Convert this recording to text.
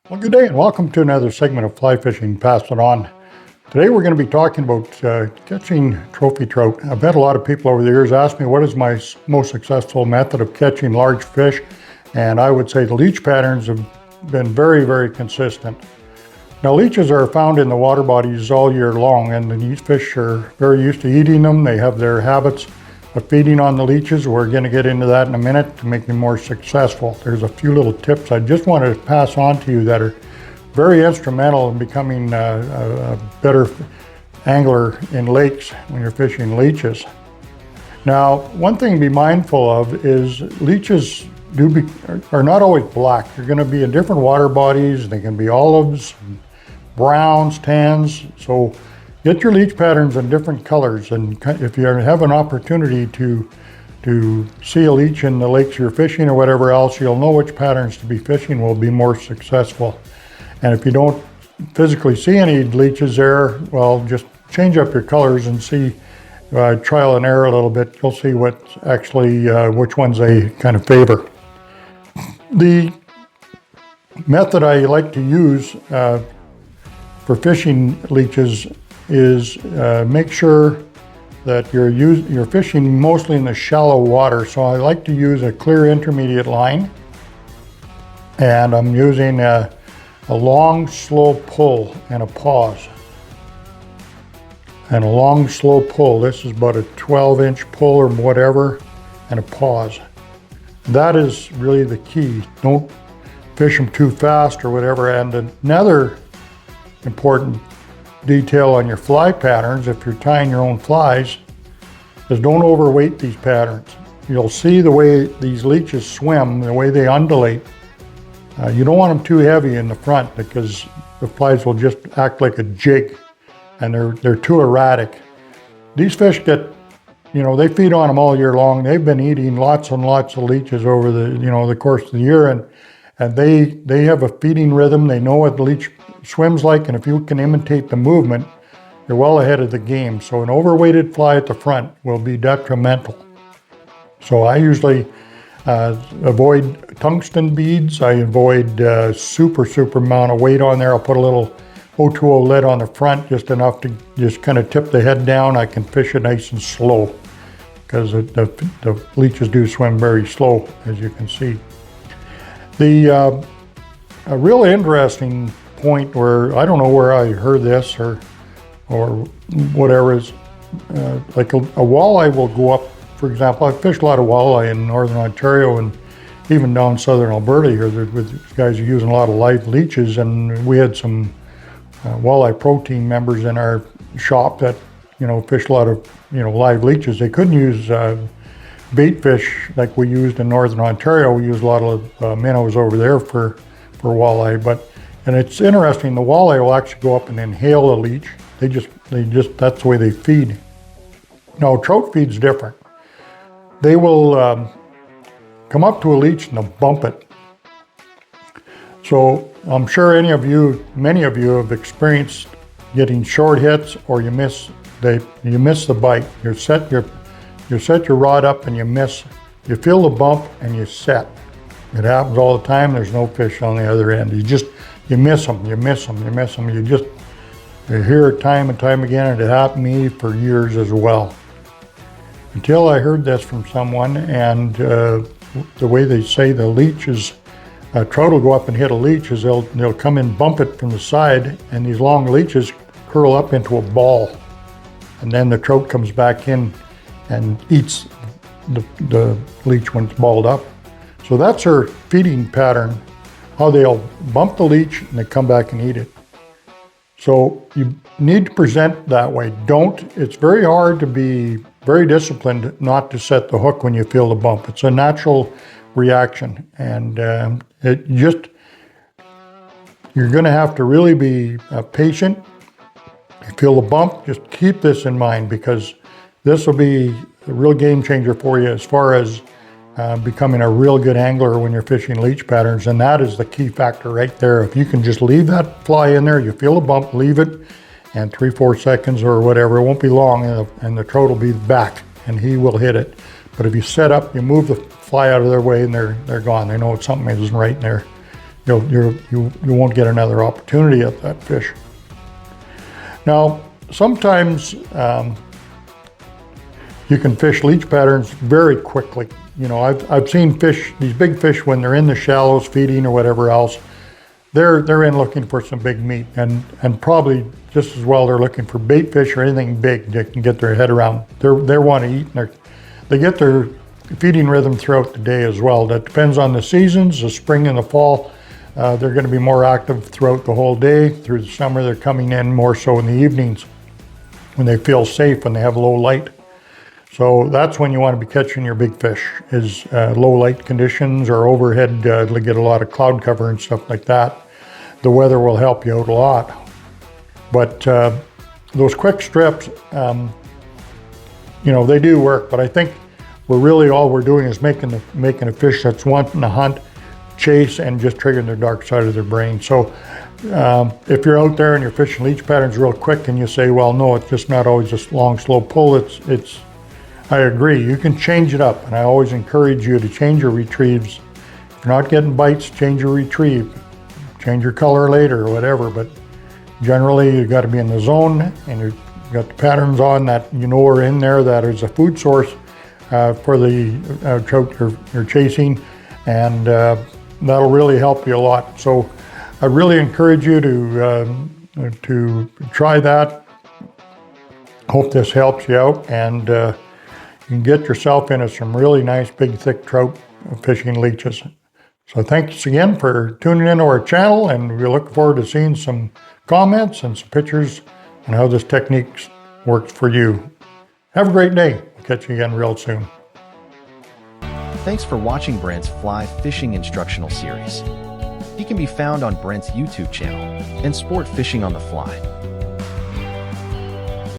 Well, good day and welcome to another segment of Fly Fishing Pass It On. Today we're going to be talking about catching trophy trout. I've had a lot of people over the years ask me what is my most successful method of catching large fish, and I would say the leech patterns have been very, very consistent. Now, leeches are found in the water bodies all year long, and these fish are very used to eating them. They have their habits of feeding on the leeches. We're going to get into that in a minute to make them more successful. There's a few little tips I just wanted to pass on to you that are very instrumental in becoming a better angler in lakes when you're fishing leeches. Now, one thing to be mindful of is leeches are not always black. They're going to be in different water bodies. They can be olives, browns, tans. So get your leech patterns in different colors, and if you have an opportunity to see a leech in the lakes you're fishing or whatever else, you'll know which patterns to be fishing will be more successful. And if you don't physically see any leeches there, well, just change up your colors and see, trial and error a little bit. You'll see what actually, which ones they kind of favor. The method I like to use for fishing leeches is make sure that you're fishing mostly in the shallow water. So I like to use a clear intermediate line, and I'm using a long, slow pull and a pause. And a long, slow pull. This is about a 12-inch pull or whatever, and a pause. That is really the key. Don't fish them too fast or whatever. And another important detail on your fly patterns, if you're tying your own flies, is don't overweight these patterns. You'll see the way these leeches swim, the way they undulate. You don't want them too heavy in the front because the flies will just act like a jig, and they're too erratic. These fish get, they feed on them all year long. They've been eating lots and lots of leeches over the course of the year, and they have a feeding rhythm. They know what the leech swims like, and if you can imitate the movement, you're well ahead of the game. So an overweighted fly at the front will be detrimental. So I usually avoid tungsten beads. I avoid super amount of weight on there. I'll put a little O2O lead on the front, just enough to just kind of tip the head down. I can fish it nice and slow because the leeches do swim very slow, as you can see. A real interesting point where, I don't know where I heard this or whatever, is like a walleye will go up. For example, I fished a lot of walleye in northern Ontario and even down southern Alberta here with guys who are using a lot of live leeches, and we had some walleye pro team members in our shop that fished a lot of live leeches. They couldn't use bait fish like we used in northern Ontario. We used a lot of minnows over there for walleye, and it's interesting, the walleye will actually go up and inhale a leech. They just that's the way they feed. Now, trout feed's different. They will come up to a leech and they'll bump it. So I'm sure many of you have experienced getting short hits, or you miss the bite. You set your rod up and you miss. You feel the bump and you set. It happens all the time. There's no fish on the other end. You miss them. You hear it time and time again, and it happened to me for years as well. Until I heard this from someone, and the way they say the leeches, trout will go up and hit a leech is they'll come and bump it from the side, and these long leeches curl up into a ball. And then the trout comes back in and eats the leech when it's balled up. So that's her feeding pattern, how they'll bump the leech and they come back and eat it. So you need to present that way. It's very hard to be very disciplined not to set the hook when you feel the bump. It's a natural reaction, and you're going to have to really be patient. You feel the bump, just keep this in mind, because this will be a real game changer for you as far as becoming a real good angler when you're fishing leech patterns, and that is the key factor right there. If you can just leave that fly in there, you feel a bump, leave it, and 3-4 seconds or whatever, it won't be long, and the trout will be back and he will hit it. But if you set up, you move the fly out of their way, and they're gone. They know something isn't right, and you won't get another opportunity at that fish. Now, sometimes you can fish leech patterns very quickly. You know, I've seen fish, these big fish, when they're in the shallows feeding or whatever else, they're in looking for some big meat, and probably just as well they're looking for bait fish or anything big they can get their head around. They want to eat, and they get their feeding rhythm throughout the day as well. That depends on the seasons. The spring and the fall, they're going to be more active throughout the whole day. Through the summer, they're coming in more so in the evenings when they feel safe, when they have low light. So that's when you want to be catching your big fish, is low light conditions or overhead, to get a lot of cloud cover and stuff like that. The weather will help you out a lot. But those quick strips, you know, they do work, but I think all we're doing is making a fish that's wanting to hunt, chase, and just triggering the dark side of their brain. So if you're out there and you're fishing leech patterns real quick and you say, well, no, it's just not always a long, slow pull, I agree. You can change it up, and I always encourage you to change your retrieves. If you're not getting bites, change your retrieve. Change your color later or whatever, but generally you got to be in the zone, and you've got the patterns on that you know are in there, that is a food source for the trout you're chasing, and that'll really help you a lot. So I really encourage you to try that. Hope this helps you out, and you can get yourself into some really nice big thick trout fishing leeches. So thanks again for tuning into our channel, and we look forward to seeing some comments and some pictures on how this technique works for you. Have a great day. We'll catch you again real soon. Thanks for watching Brent's fly fishing instructional series. He can be found on Brent's YouTube channel and Sport Fishing on the Fly.